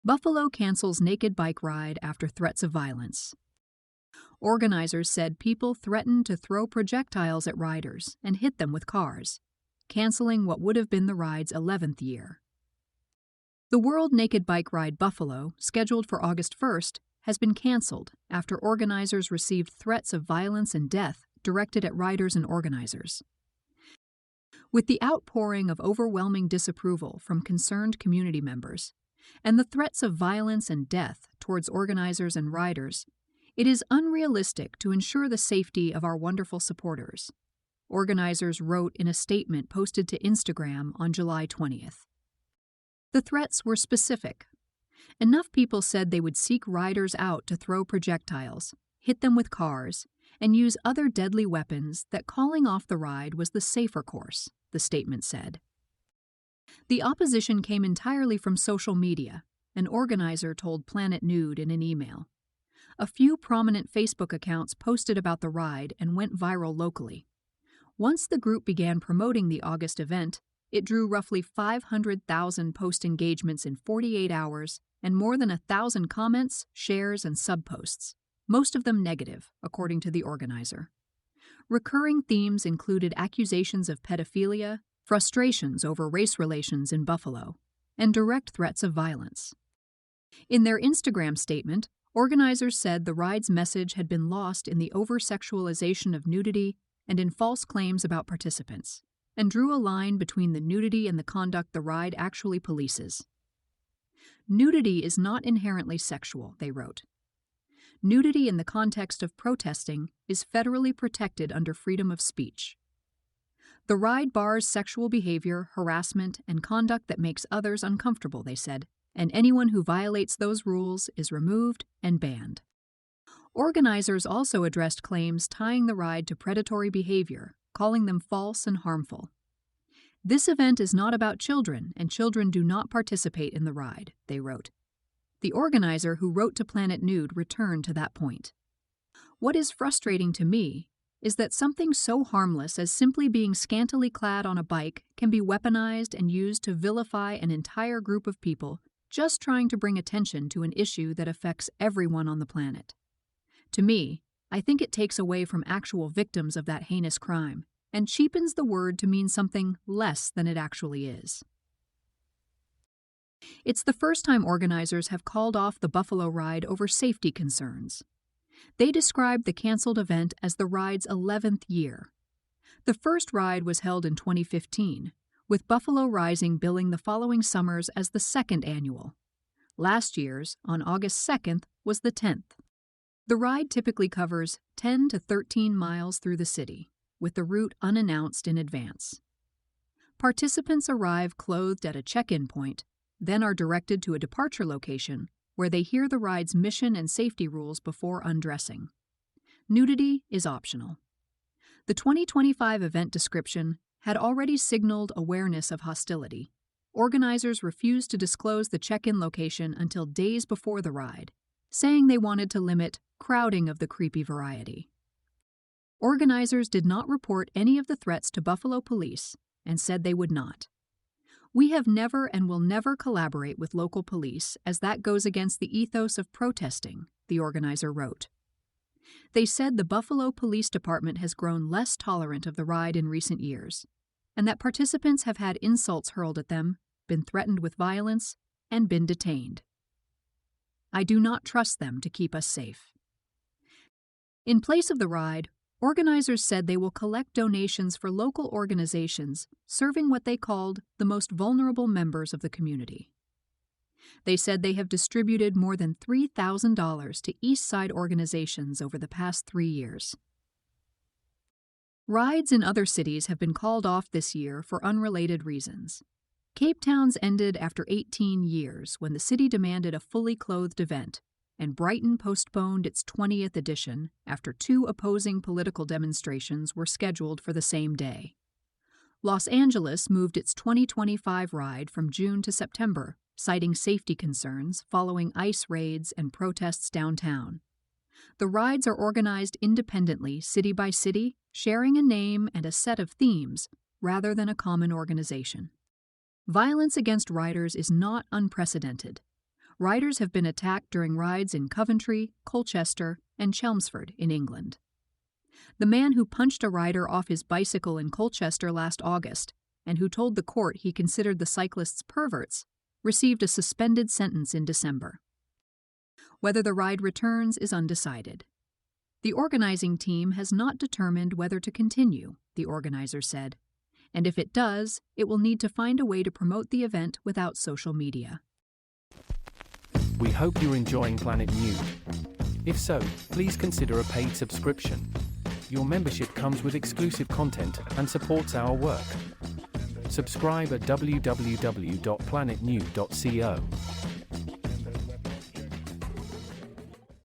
Buffalo cancels naked bike ride after threats of violence. Organizers said people threatened to throw projectiles at riders and hit them with cars, canceling what would have been the ride's 11th year. The World Naked Bike Ride Buffalo, scheduled for August 1st, has been canceled after organizers received threats of violence and death directed at riders and organizers. With the outpouring of overwhelming disapproval from concerned community members, and the threats of violence and death towards organizers and riders, it is unrealistic to ensure the safety of our wonderful supporters, organizers wrote in a statement posted to Instagram on July 20th. The threats were specific. Enough people said they would seek riders out to throw projectiles, hit them with cars, and use other deadly weapons that calling off the ride was the safer course, the statement said. The opposition came entirely from social media, an organizer told planetnude in an email. A few prominent Facebook accounts posted about the ride and went viral locally. Once the group began promoting the August event, it drew roughly 500,000 post engagements in 48 hours and more than 1,000 comments, shares, and subposts, most of them negative, according to the organizer. Recurring themes included accusations of pedophilia, frustrations over race relations in Buffalo, and direct threats of violence. In their Instagram statement, organizers said the ride's message had been lost in the over-sexualization of nudity and in false claims about participants, and drew a line between the nudity and the conduct the ride actually polices. Nudity is not inherently sexual, they wrote. Nudity in the context of protesting is federally protected under freedom of speech. The ride bars sexual behavior, harassment, and conduct that makes others uncomfortable, they said, and anyone who violates those rules is removed and banned. Organizers also addressed claims tying the ride to predatory behavior, calling them false and harmful. This event is not about children, and children do not participate in the ride, they wrote. The organizer who wrote to planetnude returned to that point. What is frustrating to me is that something so harmless as simply being scantily clad on a bike can be weaponized and used to vilify an entire group of people just trying to bring attention to an issue that affects everyone on the planet. To me, I think it takes away from actual victims of that heinous crime and cheapens the word to mean something less than it actually is. It's the first time organizers have called off the Buffalo ride over safety concerns. They described the canceled event as the ride's 11th year. The first ride was held in 2015, with Buffalo Rising billing the following summers as the second annual. Last year's, on August 2nd, was the 10th. The ride typically covers 10 to 13 miles through the city, with the route unannounced in advance. Participants arrive clothed at a check-in point, then are directed to a departure location where they hear the ride's mission and safety rules before undressing. Nudity is optional. The 2025 event description had already signaled awareness of hostility. Organizers refused to disclose the check-in location until days before the ride, saying they wanted to limit crowding of the creepy variety. Organizers did not report any of the threats to Buffalo police and said they would not. We have never and will never collaborate with local police as that goes against the ethos of protesting, the organizer wrote. They said the Buffalo Police Department has grown less tolerant of the ride in recent years, and that participants have had insults hurled at them, been threatened with violence, and been detained. I do not trust them to keep us safe. In place of the ride, organizers said they will collect donations for local organizations serving what they called the most vulnerable members of the community. They said they have distributed more than $3,000 to East Side organizations over the past 3 years. Rides in other cities have been called off this year for unrelated reasons. Cape Town's ended after 18 years when the city demanded a fully clothed event, and Brighton postponed its 20th edition after 2 opposing political demonstrations were scheduled for the same day. Los Angeles moved its 2025 ride from June to September, citing safety concerns following ICE raids and protests downtown. The rides are organized independently, city by city, sharing a name and a set of themes, rather than a common organization. Violence against riders is not unprecedented. riders have been attacked during rides in Coventry, Colchester, and Chelmsford in England. The man who punched a rider off his bicycle in Colchester last August, and who told the court he considered the cyclists perverts, received a suspended sentence in December. Whether the ride returns is undecided. The organizing team has not determined whether to continue, the organizer said, and if it does, it will need to find a way to promote the event without social media. We hope you're enjoying Planet Nude. If so, please consider a paid subscription. Your membership comes with exclusive content and supports our work. Subscribe at www.planetnude.co.